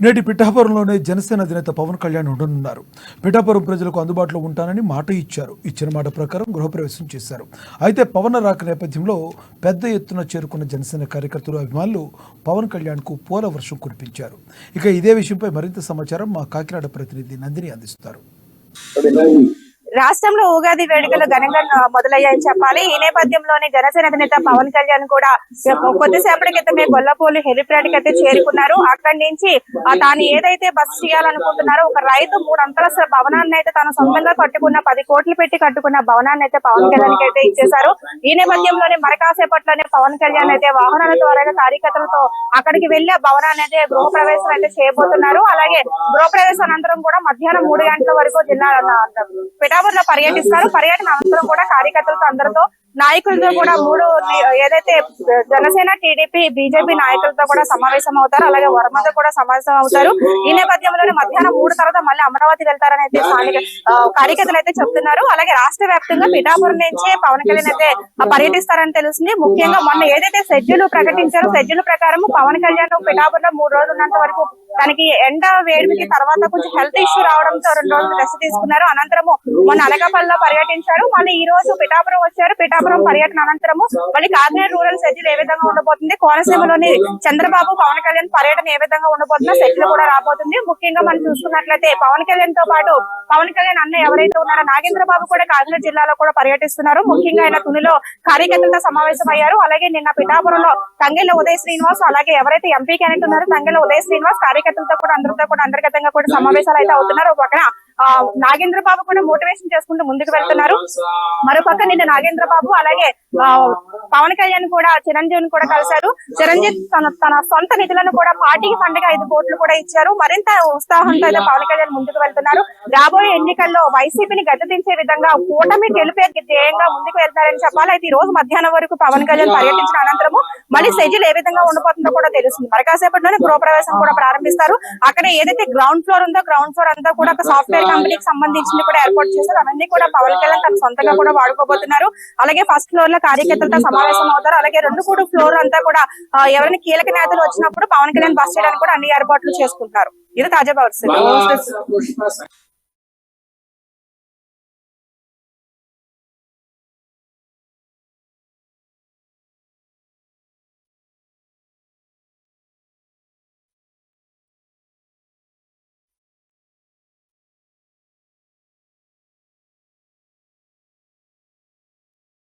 నేటి పిఠాపురంలోనే జనసేన అధినేత పవన్ కళ్యాణ్ ఉండనున్నారు. పిఠాపురం ప్రజలకు అందుబాటులో ఉంటానని మాట ఇచ్చారు. ఇచ్చిన మాట ప్రకారం గృహప్రవేశం చేశారు. అయితే పవన్ రాక నేపథ్యంలో పెద్ద ఎత్తున చేరుకున్న జనసేన కార్యకర్తలు, అభిమానులు పవన్ కళ్యాణ్కు పూల వర్షం కురిపించారు. ఇక ఇదే విషయంపై మరింత సమాచారం మా కాకినాడ ప్రతినిధి నందిని అందిస్తారు. రాష్ట్రంలో ఉగాది వేడుకలు ఘనంగా మొదలయ్యాయని చెప్పాలి. ఈ నేపథ్యంలోనే జనసేన అధినేత పవన్ కళ్యాణ్ కూడా కొద్దిసేపటి క్రితమే గొల్లపూడి హెలిప్యాడ్ కి అయితే చేరుకున్నారు. అక్కడి నుంచి తాను ఏదైతే బస్ చేయాలనుకుంటున్నారో ఒక రైతు 3 అంతస్తుల భవనాన్ని అయితే తాను సొంతంగా కట్టుకున్న 10 కోట్లు పెట్టి కట్టుకున్న భవనాన్ని అయితే పవన్ కళ్యాణ్ కి అయితే ఇచ్చేశారు. ఈ నేపథ్యంలోనే మరికాసేపట్లోనే పవన్ కళ్యాణ్ అయితే వాహనాల ద్వారా కార్యకర్తలతో అక్కడికి వెళ్లి ఆ భవనాన్ని అయితే గృహప్రవేశం అయితే చేయబోతున్నారు. అలాగే గృహప్రవేశం అనంతరం కూడా మధ్యాహ్నం 3 గంటల వరకు జిల్లా పిఠాపురంలో పర్యటిస్తారు. పర్యటన అనంతరం కూడా కార్యకర్తలతో అందరితో నాయకులతో కూడా ఏదైతే జనసేన, టీడీపీ, బీజేపీ నాయకులతో కూడా సమావేశం అవుతారు. అలాగే వర్మతో కూడా సమావేశం అవుతారు. ఈ నేపథ్యంలోనే మధ్యాహ్నం 3 తర్వాత మళ్ళీ అమరావతి వెళ్తారని అయితే స్థానిక కార్యకర్తలు అయితే చెప్తున్నారు. అలాగే రాష్ట్ర వ్యాప్తంగా పిఠాపురం నుంచి పవన్ కళ్యాణ్ అయితే పర్యటిస్తారని తెలుస్తుంది. ముఖ్యంగా మొన్న ఏదైతే షెడ్యూల్ ప్రకటించారో షెడ్యూల్ ప్రకారం పవన్ కళ్యాణ్ పిఠాపురంలో 3 రోజులు ఉన్నంత వరకు తనకి ఎండ వేడికి తర్వాత కొంచెం హెల్త్ ఇష్యూ రావడంతో 2 రోజులు రెస్ట్ తీసుకున్నారు. అనంతరము మొన్న అనకాపల్లిలో పర్యటించారు. మళ్ళీ ఈ రోజు పిఠాపురం వచ్చారు. పిఠాపురం పర్యటన అనంతరము మళ్ళీ కాకినాడ రూరల్ షెడ్యూల్ ఏ విధంగా ఉండబోతుంది, కోనసీమలోని చంద్రబాబు పవన్ కళ్యాణ్ పర్యటన ఏ విధంగా ఉండబోతుందో షెడ్యూల్ కూడా రాబోతుంది. ముఖ్యంగా మనం చూసుకున్నట్లయితే పవన్ కళ్యాణ్ తో పాటు పవన్ కళ్యాణ్ అన్న ఎవరైతే ఉన్నారో నాగేంద్రబాబు కూడా కాకినాడ జిల్లాలో కూడా పర్యటిస్తున్నారు. ముఖ్యంగా ఆయన తునిలో కార్యకర్తలతో సమావేశం అయ్యారు. అలాగే నిన్న పిఠాపురంలో తంగెళ్ల ఉదయ్ శ్రీనివాస్, అలాగే ఎవరైతే ఎంపీ క్యాండిడేట్ ఉన్నారో తంగెళ్ల ఉదయ్ శ్రీనివాస్ కార్యకర్తలతో కూడా అందరితో కూడా అంతర్గతంగా కూడా సమావేశాలు అయితే అవుతున్నారు. ఒక పక్కన నాగేంద్ర బాబు కూడా మోటివేషన్ చేసుకుంటూ ముందుకు వెళ్తున్నారు. మరోపక్క నిన్న నాగేంద్ర బాబు అలాగే పవన్ కళ్యాణ్ కూడా చిరంజీవిని కూడా కలిశారు. చిరంజీవి తన సొంత నిధులను కూడా పార్టీకి ఫండ్గా 5 కోట్లు కూడా ఇచ్చారు. మరింత ఉత్సాహంతో అయితే పవన్ కళ్యాణ్ ముందుకు వెళ్తున్నారు. రాబోయే ఎన్నికల్లో వైసీపీని గద్దెదించే విధంగా కూటమి గెలిపే ధ్యేయంగా ముందుకు వెళ్తారని చెప్పాలి. అయితే ఈ రోజు మధ్యాహ్నం వరకు పవన్ కళ్యాణ్ పర్యటించిన అనంతరము మళ్ళీ షెడ్యూల్ ఏ విధంగా ఉండబోతుందో కూడా తెలుస్తుంది. మరి కాసేపట్లోనే గృహప్రవేశం కూడా ప్రారంభిస్తారు. అక్కడ ఏదైతే గ్రౌండ్ ఫ్లోర్ ఉందో గ్రౌండ్ ఫ్లోర్ అంతా కూడా ఒక సాఫ్ట్వేర్ కంపెనీకి సంబంధించింది కూడా ఏర్పాటు చేశారు. అవన్నీ కూడా పవన్ కళ్యాణ్ తన సొంతంగా కూడా వాడుకోబోతున్నారు. అలాగే ఫస్ట్ ఫ్లోర్ లో కార్యకర్తలతో సమావేశం అవుతారు. అలాగే 2-3 ఫ్లోర్ అంతా కూడా ఎవరైనా కీలక నేతలు వచ్చినప్పుడు పవన్ కళ్యాణ్ బస్ చేయడానికి కూడా అన్ని ఏర్పాట్లు చేసుకుంటారు. ఇది తాజా పరిస్థితి.